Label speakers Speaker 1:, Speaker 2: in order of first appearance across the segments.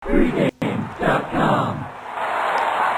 Speaker 1: Pregame.com.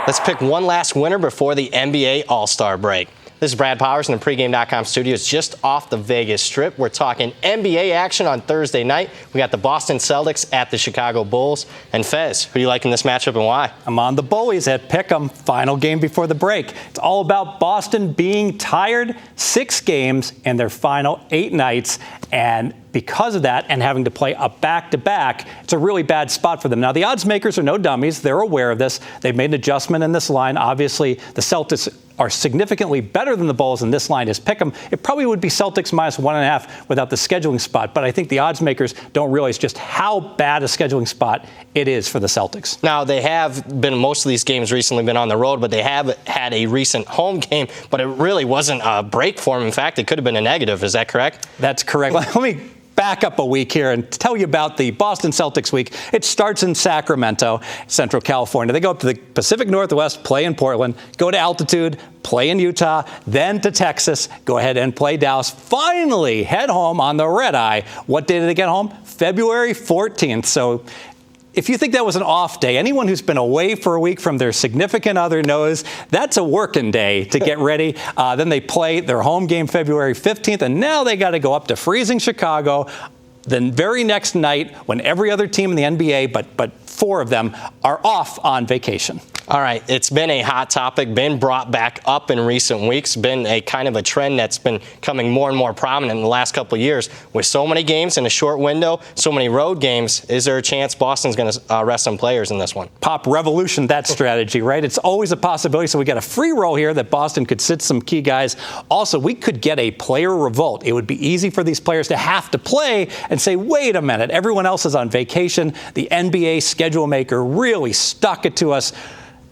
Speaker 2: Let's pick one last winner before the NBA All-Star break. This is Brad Powers in the Pregame.com studios just off the Vegas Strip. We're talking NBA action on Thursday night. We got the Boston Celtics at the Chicago Bulls. And Fez, who do you like in this matchup and why?
Speaker 3: I'm on the Bullies at Pick'em, final game before the break. It's all about Boston being tired, 6 games in their final 8 nights. And because of that and having to play a back-to-back, it's a really bad spot for them. Now, the odds makers are no dummies. They're aware of this. They've made an adjustment in this line. Obviously, the Celtics are significantly better than the Bulls, and this line is Pick'em. It probably would be Celtics minus 1.5 without the scheduling spot, but I think the odds makers don't realize just how bad a scheduling spot it is for the Celtics.
Speaker 2: Now, they have been, most of these games recently been on the road, but they have had a recent home game, but it really wasn't a break for them. In fact, it could have been a negative. Is that correct?
Speaker 3: That's correct. Let me back up a week here and tell you about the Boston Celtics week. It starts in Sacramento, Central California. They go up to the Pacific Northwest, play in Portland, go to altitude, play in Utah, then to Texas, go ahead and play Dallas. Finally, head home on the red eye. What day did they get home? February 14th. So if you think that was an off day, anyone who's been away for a week from their significant other knows that's a working day to get ready. Then they play their home game February 15th, and now they got to go up to freezing Chicago the very next night when every other team in the NBA, but 4 of them, are off on vacation.
Speaker 2: All right, it's been a hot topic, been brought back up in recent weeks, been a kind of a trend that's been coming more and more prominent in the last couple of years. With so many games in a short window, so many road games, is there a chance Boston's going to rest some players in this one?
Speaker 3: Pop revolution that strategy, right? It's always a possibility. So we got a free roll here that Boston could sit some key guys. Also, we could get a player revolt. It would be easy for these players to have to play and say, wait a minute, everyone else is on vacation. The NBA schedule maker really stuck it to us.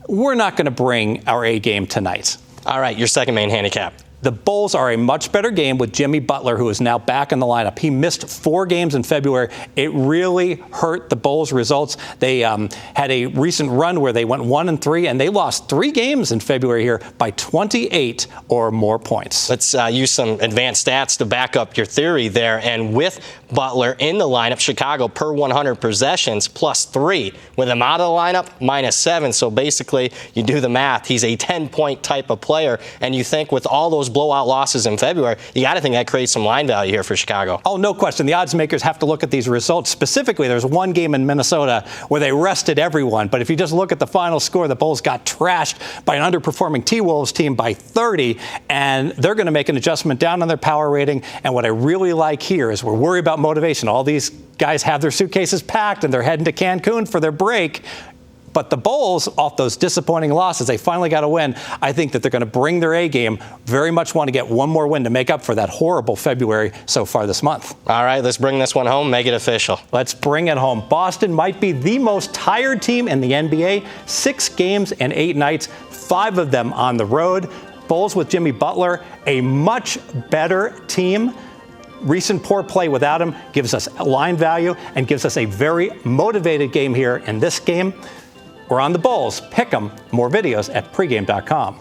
Speaker 3: We're not going to bring our A game tonight.
Speaker 2: All right, your second main handicap.
Speaker 3: The Bulls are a much better game with Jimmy Butler, who is now back in the lineup. He missed 4 games in February. It really hurt the Bulls' results. They had a recent run where they went 1-3, and they lost 3 games in February here by 28 or more points.
Speaker 2: Let's use some advanced stats to back up your theory there. And with Butler in the lineup, Chicago per 100 possessions +3. With him out of the lineup, -7. So basically, you do the math. He's a 10-point type of player. And you think with all those blowout losses in February, you got to think that creates some line value here for Chicago.
Speaker 3: Oh, no question. The odds makers have to look at these results. Specifically, there's one game in Minnesota where they rested everyone. But if you just look at the final score, the Bulls got trashed by an underperforming T-Wolves team by 30, and they're going to make an adjustment down on their power rating. And what I really like here is we're worried about motivation. All these guys have their suitcases packed, and they're heading to Cancun for their break. But the Bulls, off those disappointing losses, they finally got a win. I think that they're going to bring their A game. Very much want to get one more win to make up for that horrible February so far this month.
Speaker 2: All right, let's bring this one home, make it official.
Speaker 3: Let's bring it home. Boston might be the most tired team in the NBA. 6 games and 8 nights, 5 of them on the road. Bulls with Jimmy Butler, a much better team. Recent poor play without him gives us line value and gives us a very motivated game here in this game. We're on the Bulls. Pick 'em. More videos at pregame.com.